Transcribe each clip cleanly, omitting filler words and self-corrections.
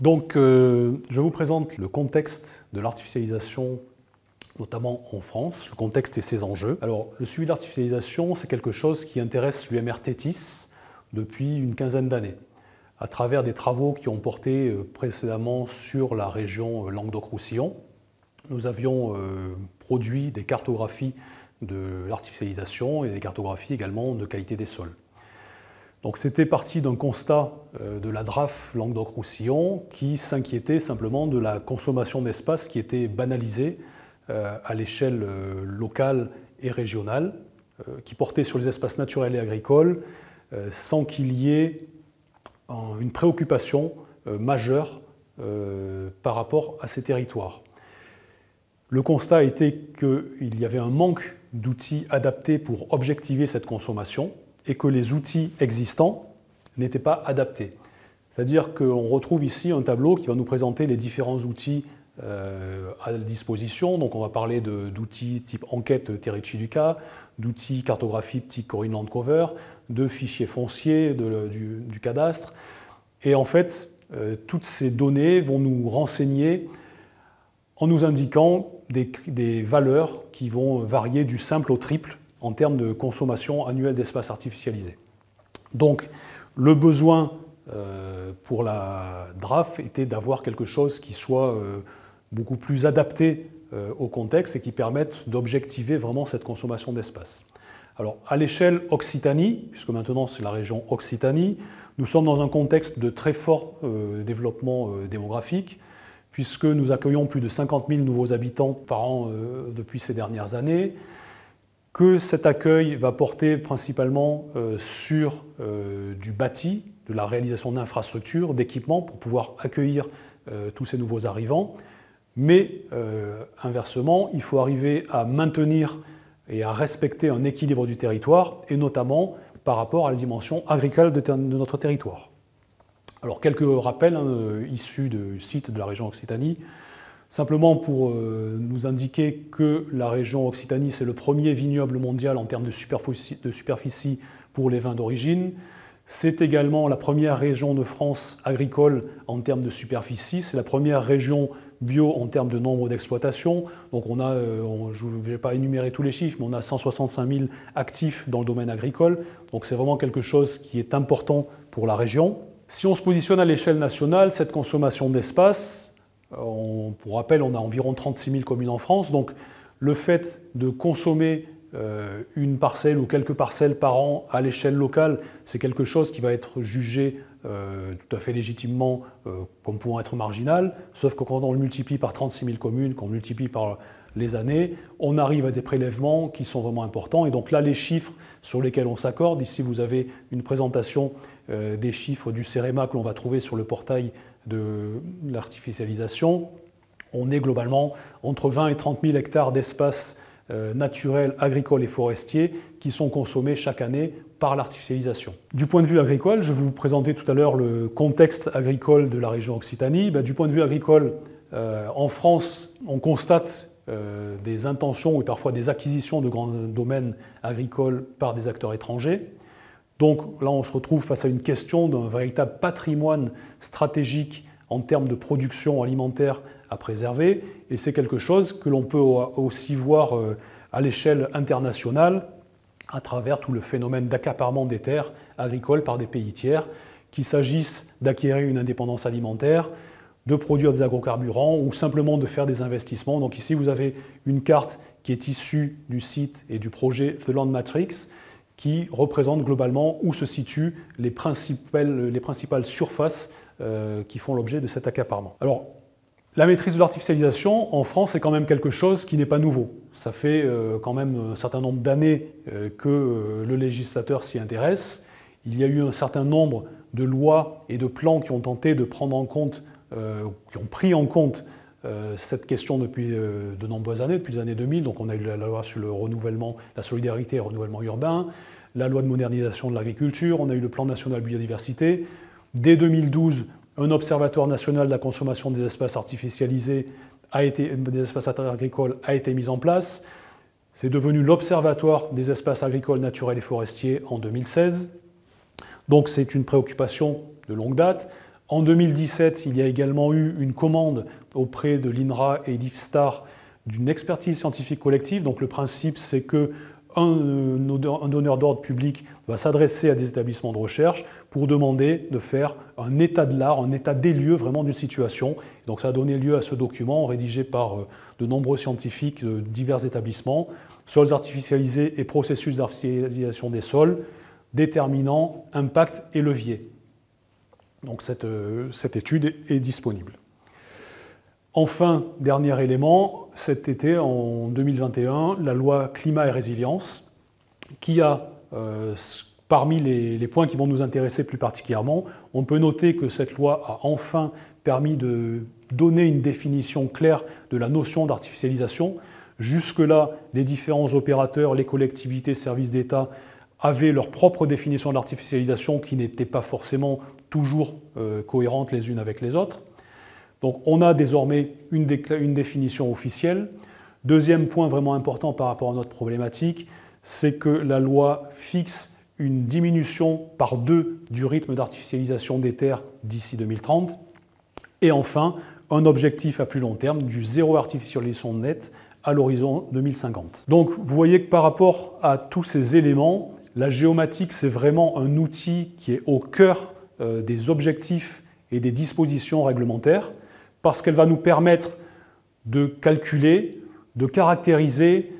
Je vous présente le contexte de l'artificialisation, notamment en France, le contexte et ses enjeux. Alors, le suivi de l'artificialisation, c'est quelque chose qui intéresse l'UMR Tethys depuis une quinzaine d'années, à travers des travaux qui ont porté précédemment sur la région Languedoc-Roussillon. Nous avions produit des cartographies de l'artificialisation et des cartographies également de qualité des sols. Donc c'était parti d'un constat de la DRAF Languedoc-Roussillon qui s'inquiétait simplement de la consommation d'espace qui était banalisée à l'échelle locale et régionale, qui portait sur les espaces naturels et agricoles sans qu'il y ait une préoccupation majeure par rapport à ces territoires. Le constat était qu'il y avait un manque d'outils adaptés pour objectiver cette consommation et que les outils existants n'étaient pas adaptés. C'est-à-dire qu'on retrouve ici un tableau qui va nous présenter les différents outils à disposition. Donc on va parler d'outils type enquête Territuiluca, d'outils cartographiques type Corinne Landcover, de fichiers fonciers du cadastre. Et en fait, toutes ces données vont nous renseigner en nous indiquant des valeurs qui vont varier du simple au triple en termes de consommation annuelle d'espace artificialisé. Donc, le besoin pour la DRAF était d'avoir quelque chose qui soit beaucoup plus adapté au contexte et qui permette d'objectiver vraiment cette consommation d'espace. Alors, à l'échelle Occitanie, puisque maintenant c'est la région Occitanie, nous sommes dans un contexte de très fort développement démographique, puisque nous accueillons plus de 50 000 nouveaux habitants par an depuis ces dernières années, que cet accueil va porter principalement sur du bâti, de la réalisation d'infrastructures, d'équipements pour pouvoir accueillir tous ces nouveaux arrivants. Mais inversement, il faut arriver à maintenir et à respecter un équilibre du territoire, et notamment par rapport à la dimension agricole de notre territoire. Alors quelques rappels issus du site de la région Occitanie, simplement pour nous indiquer que la région Occitanie, c'est le premier vignoble mondial en termes de superficie pour les vins d'origine. C'est également la première région de France agricole en termes de superficie. C'est la première région bio en termes de nombre d'exploitations. Donc on a, je ne vais pas énumérer tous les chiffres, mais on a 165 000 actifs dans le domaine agricole. Donc c'est vraiment quelque chose qui est important pour la région. Si on se positionne à l'échelle nationale, cette consommation d'espace, pour rappel, on a environ 36 000 communes en France, donc le fait de consommer une parcelle ou quelques parcelles par an à l'échelle locale, c'est quelque chose qui va être jugé tout à fait légitimement comme pouvant être marginal, sauf que quand on le multiplie par 36 000 communes, qu'on multiplie par les années, on arrive à des prélèvements qui sont vraiment importants. Et donc là, les chiffres sur lesquels on s'accorde, ici vous avez une présentation des chiffres du CEREMA que l'on va trouver sur le portail de l'artificialisation. On est globalement entre 20 et 30 000 hectares d'espaces naturels, agricoles et forestiers qui sont consommés chaque année par l'artificialisation. Du point de vue agricole, je vais vous présenter tout à l'heure le contexte agricole de la région Occitanie. Du point de vue agricole, en France, on constate des intentions et parfois des acquisitions de grands domaines agricoles par des acteurs étrangers. Donc là, on se retrouve face à une question d'un véritable patrimoine stratégique en termes de production alimentaire à préserver. Et c'est quelque chose que l'on peut aussi voir à l'échelle internationale à travers tout le phénomène d'accaparement des terres agricoles par des pays tiers, qu'il s'agisse d'acquérir une indépendance alimentaire, de produire des agrocarburants ou simplement de faire des investissements. Donc ici, vous avez une carte qui est issue du site et du projet The Land Matrix, qui représente globalement où se situent les principales surfaces qui font l'objet de cet accaparement. Alors, la maîtrise de l'artificialisation en France est quand même quelque chose qui n'est pas nouveau. Ça fait quand même un certain nombre d'années que le législateur s'y intéresse. Il y a eu un certain nombre de lois et de plans qui ont tenté de prendre en compte, qui ont pris en compte cette question depuis de nombreuses années, depuis les années 2000. Donc on a eu la loi sur le renouvellement, la solidarité et le renouvellement urbain, la loi de modernisation de l'agriculture, on a eu le plan national biodiversité. Dès 2012, un observatoire national de la consommation des espaces artificialisés, des espaces agricoles a été mis en place. C'est devenu l'Observatoire des espaces agricoles, naturels et forestiers en 2016. Donc c'est une préoccupation de longue date. En 2017, il y a également eu une commande auprès de l'INRA et d'IFSTAR d'une expertise scientifique collective. Donc le principe, c'est qu'un donneur d'ordre public va s'adresser à des établissements de recherche pour demander de faire un état de l'art, un état des lieux vraiment d'une situation. Donc ça a donné lieu à ce document rédigé par de nombreux scientifiques de divers établissements, sols artificialisés et processus d'artificialisation des sols, déterminants, impact et levier. Donc cette étude est disponible. Enfin, dernier élément, cet été, en 2021, la loi Climat et Résilience, qui a, parmi les points qui vont nous intéresser plus particulièrement, on peut noter que cette loi a enfin permis de donner une définition claire de la notion d'artificialisation. Jusque-là, les différents opérateurs, les collectivités, services d'État avaient leur propre définition de l'artificialisation qui n'était pas forcément toujours cohérente les unes avec les autres. Donc on a désormais une définition officielle. Deuxième point vraiment important par rapport à notre problématique, c'est que la loi fixe une diminution par 2 du rythme d'artificialisation des terres d'ici 2030. Et enfin, un objectif à plus long terme du zéro artificialisation nette à l'horizon 2050. Donc vous voyez que par rapport à tous ces éléments, la géomatique, c'est vraiment un outil qui est au cœur des objectifs et des dispositions réglementaires, parce qu'elle va nous permettre de calculer, de caractériser,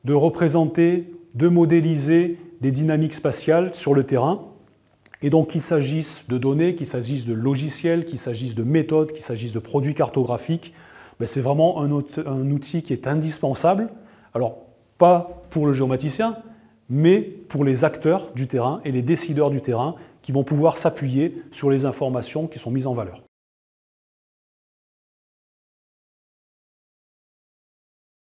de représenter, de modéliser des dynamiques spatiales sur le terrain. Et donc qu'il s'agisse de données, qu'il s'agisse de logiciels, qu'il s'agisse de méthodes, qu'il s'agisse de produits cartographiques, c'est vraiment un outil qui est indispensable. Alors, pas pour le géomaticien, mais pour les acteurs du terrain et les décideurs du terrain qui vont pouvoir s'appuyer sur les informations qui sont mises en valeur.